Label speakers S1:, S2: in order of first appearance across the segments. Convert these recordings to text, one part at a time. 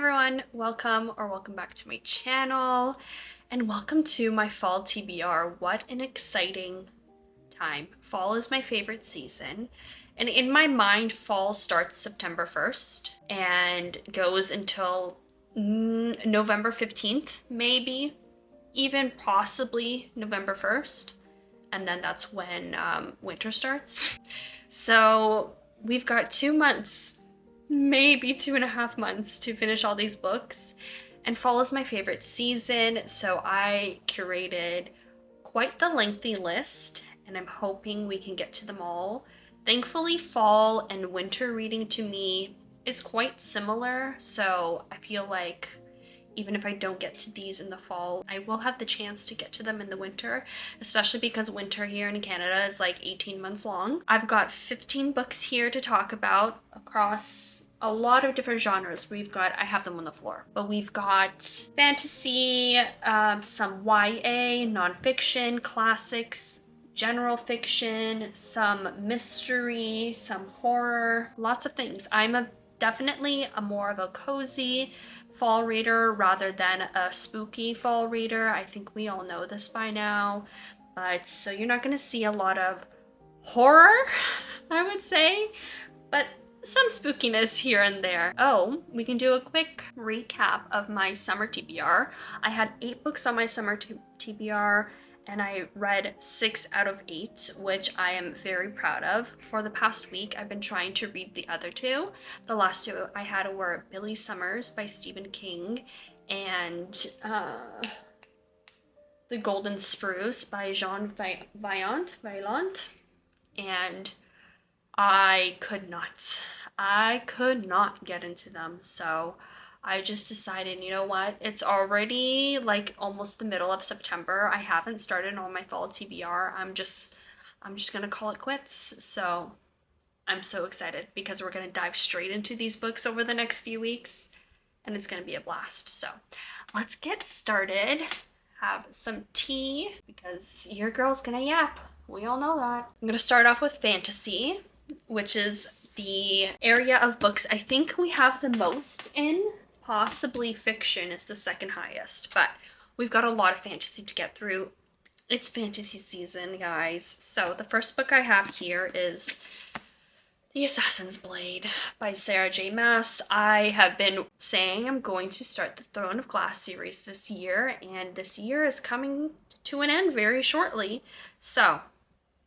S1: everyone, welcome back to my channel and welcome to my fall TBR. What an exciting time. Fall is my favorite season, and in my mind fall starts September 1st and goes until November 15th, maybe even possibly November 1st, and then that's when winter starts. So we've got 2 months, maybe 2.5 months to finish all these books, and fall is my favorite season, so I curated quite the lengthy list and I'm hoping we can get to them all. Thankfully, fall and winter reading to me is quite similar, so I feel like even if I don't get to these in the fall, I will have the chance to get to them in the winter, especially because winter here in Canada is like 18 months long. I've got 15 books here to talk about across a lot of different genres. I have them on the floor, but we've got fantasy, some YA, nonfiction, classics, general fiction, some mystery, some horror, lots of things. I'm definitely more of a cozy fall reader rather than a spooky fall reader. I think we all know this by now, but so you're not going to see a lot of horror, I would say, but some spookiness here and there. Oh, we can do a quick recap of my summer TBR. I had 8 books on my summer TBR, and I read 6 out of 8, which I am very proud of. For the past week, I've been trying to read the other 2. The last 2 I had were Billy Summers by Stephen King and The Golden Spruce by Jean Vaillant. And I could not get into them, so I just decided, you know what, it's already like almost the middle of September. I haven't started on my fall TBR. I'm just gonna call it quits. So I'm so excited because we're gonna dive straight into these books over the next few weeks and it's gonna be a blast. So let's get started. Have some tea because your girl's gonna yap. We all know that. I'm gonna start off with fantasy, which is the area of books I think we have the most in. Possibly fiction is the second highest, but we've got a lot of fantasy to get through. It's fantasy season, guys. So the first book I have here is The Assassin's Blade by Sarah J. Maas. I have been saying I'm going to start the Throne of Glass series this year, and this year is coming to an end very shortly. So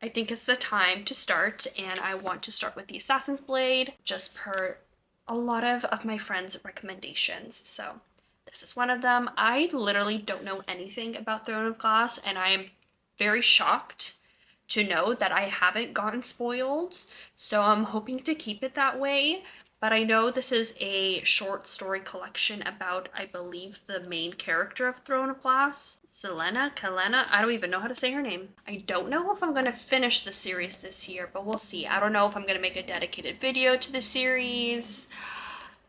S1: I think it's the time to start, and I want to start with The Assassin's Blade just per a lot of my friends' recommendations. So this is one of them. I literally don't know anything about Throne of Glass, and I'm very shocked to know that I haven't gotten spoiled. So I'm hoping to keep it that way. But I know this is a short story collection about, I believe, the main character of Throne of Glass, Kalena. I don't even know how to say her name. I don't know if I'm going to finish the series this year, but we'll see. I don't know if I'm going to make a dedicated video to the series.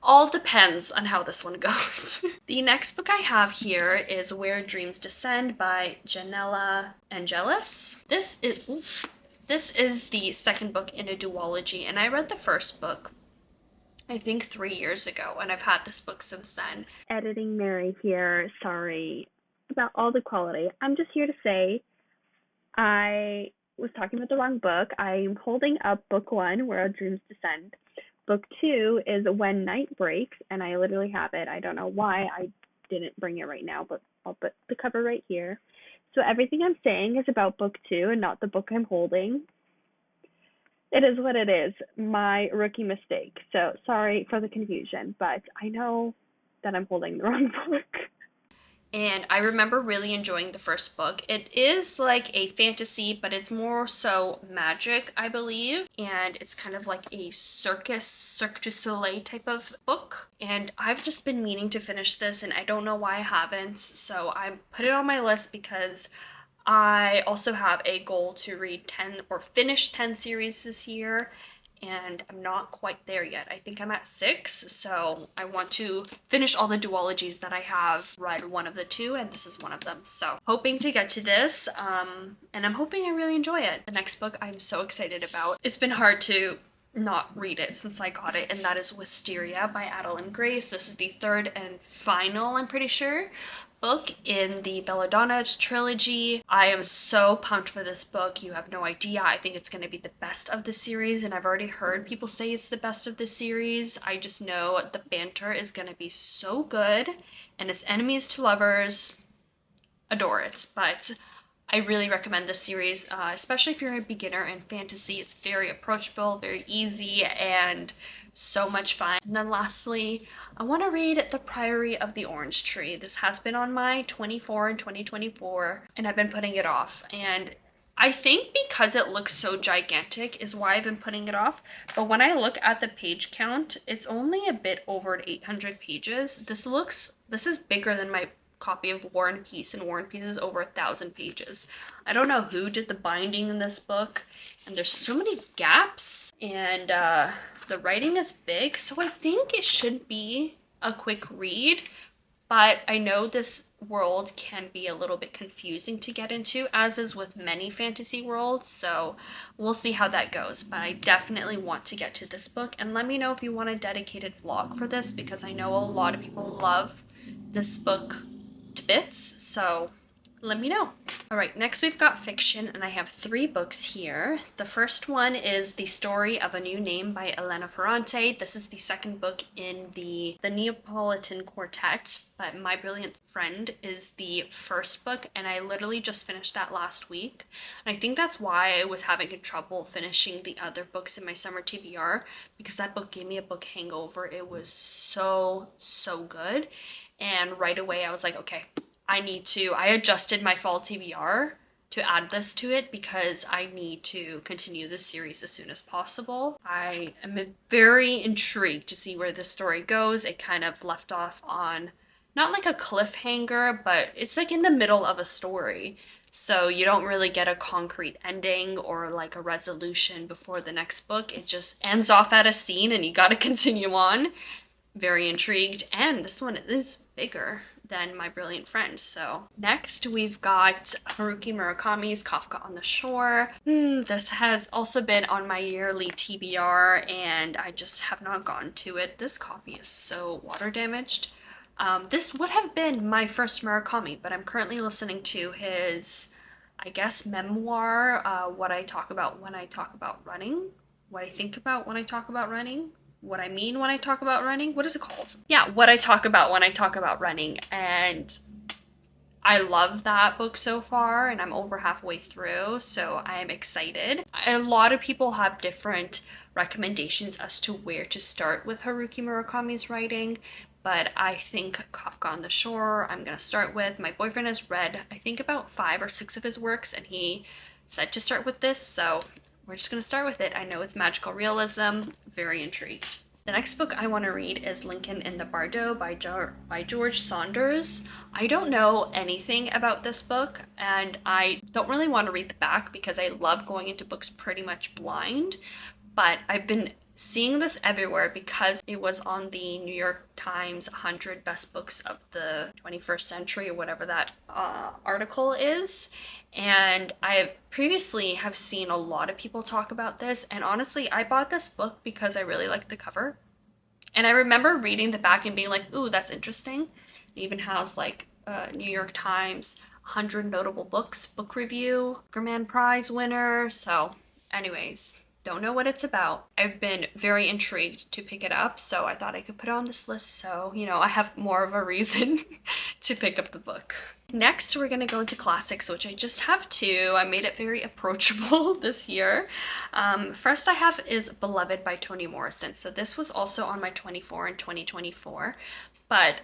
S1: All depends on how this one goes. The next book I have here is Where Dreams Descend by Janella Angelis. This is the second book in a duology, and I read the first book I think 3 years ago, and I've had this book since then.
S2: Editing Mary here. Sorry about all the quality. I'm just here to say I was talking about the wrong book. I'm holding up book 1, Where Our Dreams Descend. Book 2 is When Night Breaks, and I literally have it. I don't know why I didn't bring it right now, but I'll put the cover right here. So everything I'm saying is about book 2 and not the book I'm holding. It is what it is. My rookie mistake. So sorry for the confusion, but I know that I'm holding the wrong book.
S1: And I remember really enjoying the first book. It is like a fantasy, but it's more so magic, I believe. And it's kind of like a Cirque du Soleil type of book. And I've just been meaning to finish this, and I don't know why I haven't. So I put it on my list because I also have a goal to read 10 or finish 10 series this year, and I'm not quite there yet. I think I'm at 6, so I want to finish all the duologies that I have read. One of the 2, and this is one of them. So hoping to get to this, and I'm hoping I really enjoy it. The next book I'm so excited about. It's been hard to not read it since I got it, and that is Wisteria by Adeline Grace. This is the third and final, I'm pretty sure, book in the Belladonna trilogy. I am so pumped for this book. You have no idea. I think it's going to be the best of the series, and I've already heard people say it's the best of the series. I just know the banter is going to be so good, and it's enemies to lovers. Adore it. But I really recommend this series, especially if you're a beginner in fantasy. It's very approachable, very easy, and so much fun. And then lastly, I want to read The Priory of the Orange Tree. This has been on my 24 and 2024, and I've been putting it off. And I think because it looks so gigantic is why I've been putting it off. But when I look at the page count, it's only a bit over 800 pages. This is bigger than my copy of War and Peace, and War and Peace is over 1,000 pages. I don't know who did the binding in this book, and there's so many gaps, and the writing is big, so I think it should be a quick read, but I know this world can be a little bit confusing to get into, as is with many fantasy worlds, so we'll see how that goes. But I definitely want to get to this book, and let me know if you want a dedicated vlog for this, because I know a lot of people love this book to bits, so let me know. All right, next we've got fiction, and I have 3 books here. The first one is The Story of a New Name by Elena Ferrante. This is the second book in the Neapolitan Quartet, but My Brilliant Friend is the first book, and I literally just finished that last week. And I think that's why I was having trouble finishing the other books in my summer TBR, because that book gave me a book hangover. It was so good. And right away I was like, okay, I adjusted my fall TBR to add this to it because I need to continue this series as soon as possible. I am very intrigued to see where this story goes. It kind of left off on not like a cliffhanger, but it's like in the middle of a story. So you don't really get a concrete ending or like a resolution before the next book. It just ends off at a scene and you gotta continue on. Very intrigued, and this one is bigger than My Brilliant Friend. So next we've got Haruki Murakami's Kafka on the Shore. This has also been on my yearly TBR, and I just have not gotten to it. This copy is so water damaged. This would have been my first Murakami, but I'm currently listening to his, I guess, memoir, What I Talk About When I Talk About Running. What I Think About When I Talk About Running. What I Mean When I Talk About Running. What is it called? Yeah, What I Talk About When I Talk About Running. And I love that book so far, and I'm over halfway through, so I am excited. A lot of people have different recommendations as to where to start with Haruki Murakami's writing, but I think Kafka on the Shore I'm gonna start with. My boyfriend has read, I think, about 5 or 6 of his works, and he said to start with this, so we're just gonna start with it. I know it's magical realism. Very intrigued. The next book I want to read is Lincoln in the Bardo by George Saunders. I don't know anything about this book, and I don't really want to read the back because I love going into books pretty much blind, but I've been seeing this everywhere because it was on the New York Times 100 Best Books of the 21st Century, or whatever that article is. And I previously have seen a lot of people talk about this, and honestly, I bought this book because I really liked the cover. And I remember reading the back and being like, ooh, that's interesting. It even has like New York Times 100 Notable Books book review, Bookerman Prize winner. So anyways, don't know what it's about. I've been very intrigued to pick it up, so I thought I could put it on this list so, you know, I have more of a reason to pick up the book. Next, we're gonna go into classics, which I just have 2. I made it very approachable this year. First I have is Beloved by Toni Morrison. So this was also on my 24 and 2024, but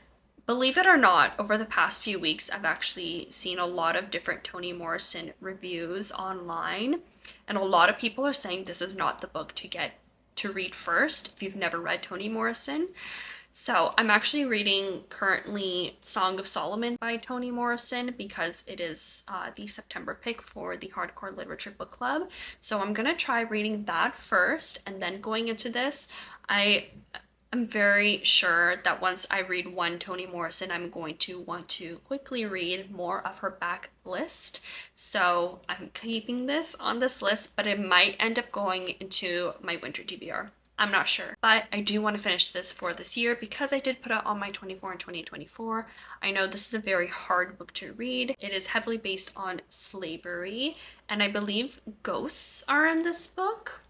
S1: believe it or not, over the past few weeks, I've actually seen a lot of different Toni Morrison reviews online, and a lot of people are saying this is not the book to read first if you've never read Toni Morrison. So I'm actually reading currently Song of Solomon by Toni Morrison because it is the September pick for the Hardcore Literature Book Club. So I'm gonna try reading that first, and then going into this, I I'm very sure that once I read one Toni Morrison, I'm going to want to quickly read more of her back list. So I'm keeping this on this list, but it might end up going into my winter TBR. I'm not sure, but I do want to finish this for this year because I did put it on my 24 and 2024. I know this is a very hard book to read. It is heavily based on slavery, and I believe ghosts are in this book.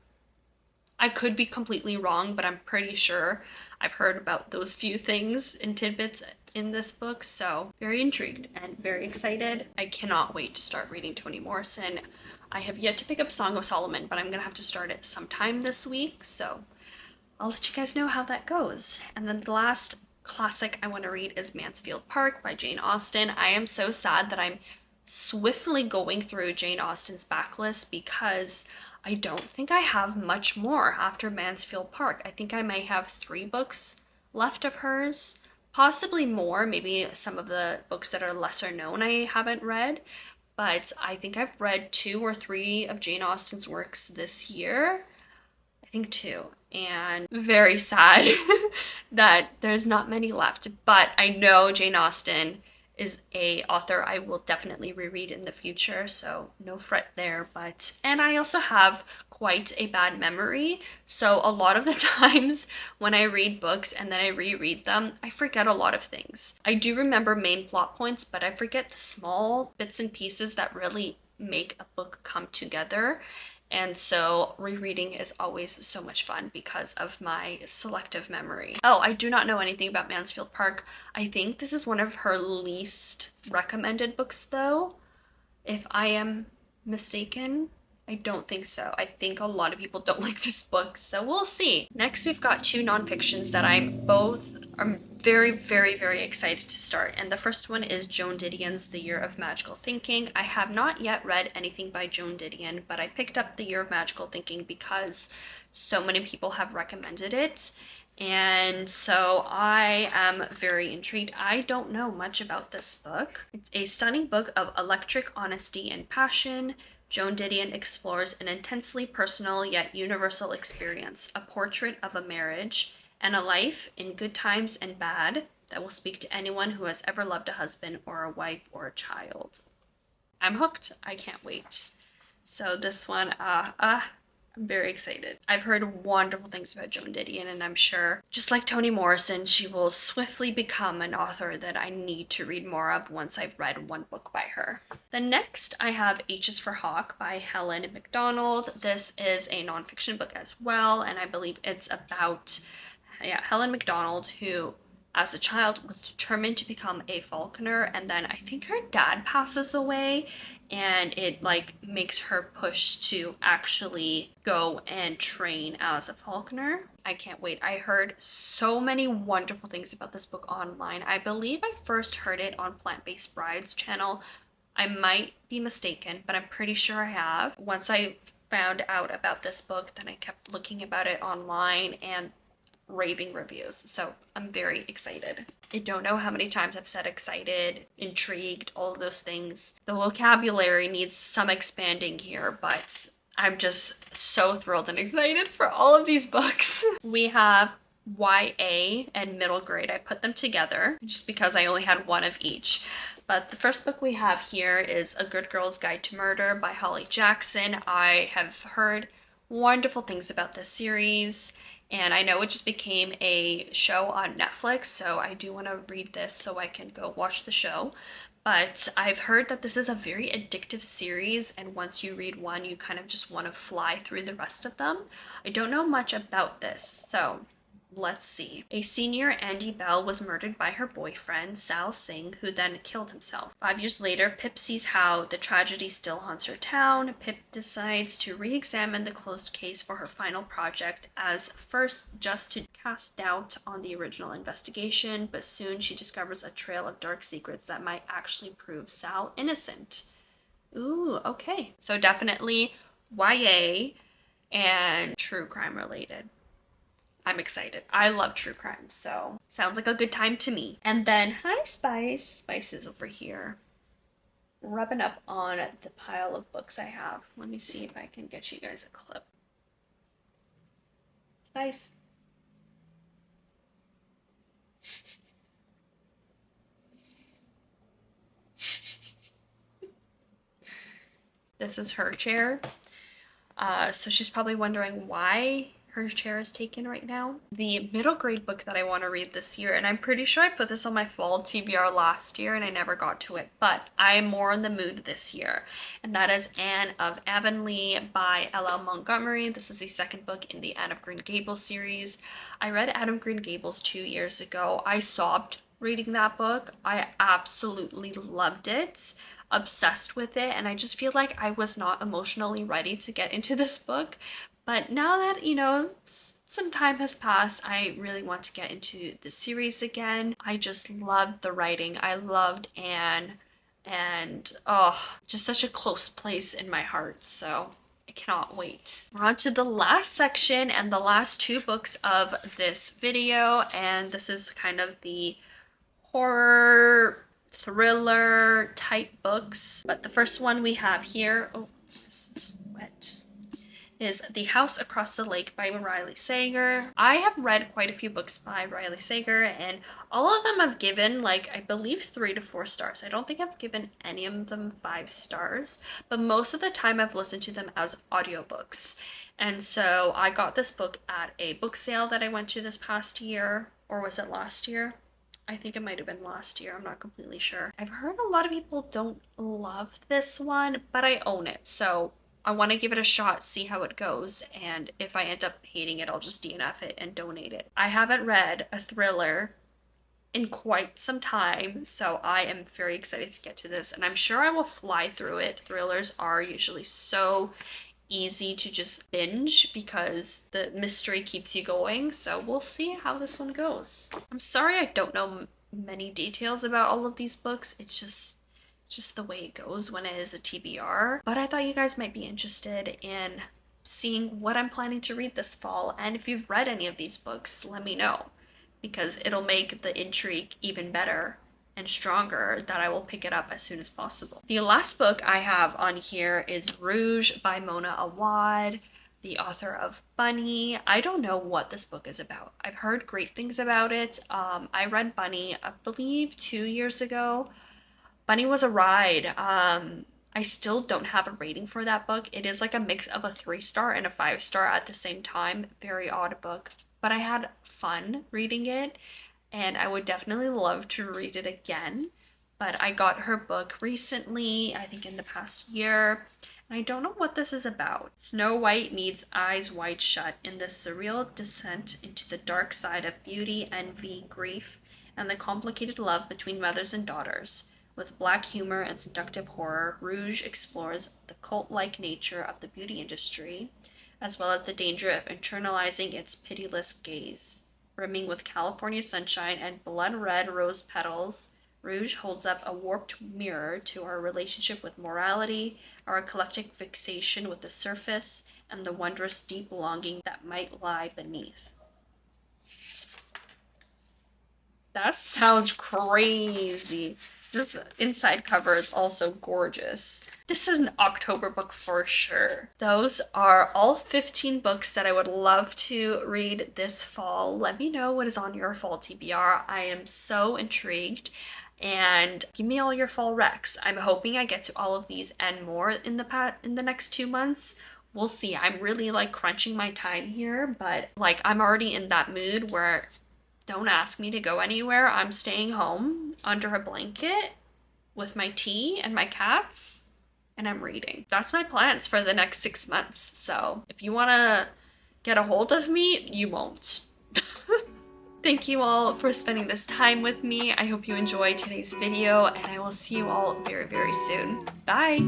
S1: I could be completely wrong, but I'm pretty sure I've heard about those few things and tidbits in this book. So, very intrigued and very excited. I cannot wait to start reading Toni Morrison. I have yet to pick up Song of Solomon, but I'm going to have to start it sometime this week. So, I'll let you guys know how that goes. And then the last classic I want to read is Mansfield Park by Jane Austen. I am so sad that I'm swiftly going through Jane Austen's backlist because I don't think I have much more after Mansfield Park. I think I may have 3 books left of hers, possibly more, maybe some of the books that are lesser known I haven't read, but I think I've read 2 or 3 of Jane Austen's works this year. I think 2. And very sad that there's not many left, but I know Jane Austen is a author I will definitely reread in the future, so no fret there. But and I also have quite a bad memory, so a lot of the times when I read books and then I reread them, I forget a lot of things. I do remember main plot points, but I forget the small bits and pieces that really make a book come together. And so rereading is always so much fun because of my selective memory. Oh, I do not know anything about Mansfield Park. I think this is one of her least recommended books, though, if I am mistaken. I don't think so. I think a lot of people don't like this book, so we'll see. Next, we've got 2 nonfictions that I'm very, very, very excited to start. And the first one is Joan Didion's The Year of Magical Thinking. I have not yet read anything by Joan Didion, but I picked up The Year of Magical Thinking because so many people have recommended it. And so I am very intrigued. I don't know much about this book. It's a stunning book of electric honesty and passion. Joan Didion explores an intensely personal yet universal experience, a portrait of a marriage and a life in good times and bad that will speak to anyone who has ever loved a husband or a wife or a child. I'm hooked. I can't wait. So this one, I'm very excited. I've heard wonderful things about Joan Didion, and I'm sure, just like Toni Morrison, she will swiftly become an author that I need to read more of once I've read 1 book by her. Then next, I have H is for Hawk by Helen MacDonald. This is a nonfiction book as well, and I believe it's about Helen MacDonald, who as a child was determined to become a falconer, and then I think her dad passes away and it like makes her push to actually go and train as a falconer. I can't wait. I heard so many wonderful things about this book online. I believe I first heard it on Plant Based Bride's channel. I might be mistaken, but I'm pretty sure I have. Once I found out about this book, then I kept looking about it online and raving reviews. So I'm very excited. I don't know how many times I've said excited, intrigued, all of those things. The vocabulary needs some expanding here, but I'm just so thrilled and excited for all of these books. We have YA and middle grade. I put them together just because I only had one of each. But the first book we have here is A Good Girl's Guide to Murder by Holly Jackson. I have heard wonderful things about this series, and I know it just became a show on Netflix, so I do want to read this so I can go watch the show. But I've heard that this is a very addictive series, and once you read one, you kind of just want to fly through the rest of them. I don't know much about this, so let's see. A senior, Andy Bell, was murdered by her boyfriend, Sal Singh, who then killed himself. 5 years later, Pip sees how the tragedy still haunts her town. Pip decides to re-examine the closed case for her final project, as first just to cast doubt on the original investigation, but soon she discovers a trail of dark secrets that might actually prove Sal innocent. Ooh, okay. So definitely YA and true crime related. I'm excited. I love true crime, so sounds like a good time to me. And then, hi Spice. Spice is over here, rubbing up on the pile of books I have. Let me see if I can get you guys a clip. Spice. This is her chair. So she's probably wondering why her chair is taken right now. The middle grade book that I want to read this year, and I'm pretty sure I put this on my fall TBR last year and I never got to it, but I'm more in the mood this year, and that is Anne of Avonlea by L.L. Montgomery. This is the second book in the Anne of Green Gables series. I read Anne of Green Gables 2 years ago. I sobbed reading that book. I absolutely loved it, obsessed with it, and I just feel like I was not emotionally ready to get into this book. But now that, some time has passed, I really want to get into the series again. I just loved the writing. I loved Anne, and just such a close place in my heart. So I cannot wait. We're on to the last section and the last two books of this video, and this is kind of the horror thriller type books. But the first one we have here, oh, this is wet, is The House Across the Lake by Riley Sager. I have read quite a few books by Riley Sager, and all of them I've given, like, I believe 3 to 4 stars. I don't think I've given any of them 5 stars, but most of the time I've listened to them as audiobooks. And so I got this book at a book sale that I went to this past year, or was it last year? I think it might have been last year. I'm not completely sure. I've heard a lot of people don't love this one, but I own it. So I want to give it a shot, see how it goes. And if I end up hating it, I'll just DNF it and donate it. I haven't read a thriller in quite some time, so I am very excited to get to this. And I'm sure I will fly through it. Thrillers are usually so easy to just binge because the mystery keeps you going, so we'll see how this one goes. I'm sorry I don't know many details about all of these books. It's just the way it goes when it is a TBR, but I thought you guys might be interested in seeing what I'm planning to read this fall, and if you've read any of these books, let me know, because it'll make the intrigue even better and stronger that I will pick it up as soon as possible. The last book I have on here is Rouge by Mona Awad, the author of Bunny. I don't know what this book is about. I've heard great things about it. I read Bunny, I believe 2 years ago. Bunny was a ride. I still don't have a rating for that book. It is like a mix of a 3-star and a 5-star at the same time. Very odd book, but I had fun reading it, and I would definitely love to read it again. But I got her book recently, I think in the past year, and I don't know what this is about. Snow White meets Eyes Wide Shut in the surreal descent into the dark side of beauty, envy, grief, and the complicated love between mothers and daughters. With black humor and seductive horror, Rouge explores the cult-like nature of the beauty industry, as well as the danger of internalizing its pitiless gaze. Brimming with California sunshine and blood-red rose petals, Rouge holds up a warped mirror to our relationship with morality, our eclectic fixation with the surface, and the wondrous deep longing that might lie beneath. That sounds crazy. This inside cover is also gorgeous. This is an October book for sure. Those are all 15 books that I would love to read this fall. Let me know what is on your fall TBR. I am so intrigued. And give me all your fall recs. I'm hoping I get to all of these and more in the next 2 months. We'll see. I'm really like crunching my time here, but like I'm already in that mood where don't ask me to go anywhere. I'm staying home under a blanket with my tea and my cats, and I'm reading. That's my plans for the next 6 months. So if you want to get a hold of me, you won't. Thank you all for spending this time with me. I hope you enjoyed today's video, and I will see you all very, very soon. Bye!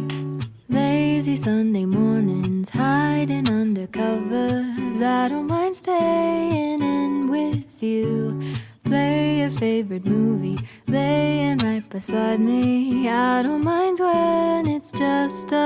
S3: Lazy Sunday mornings, hiding under covers. I don't mind staying in with you. Play your favorite movie, laying right beside me. I don't mind when it's just us.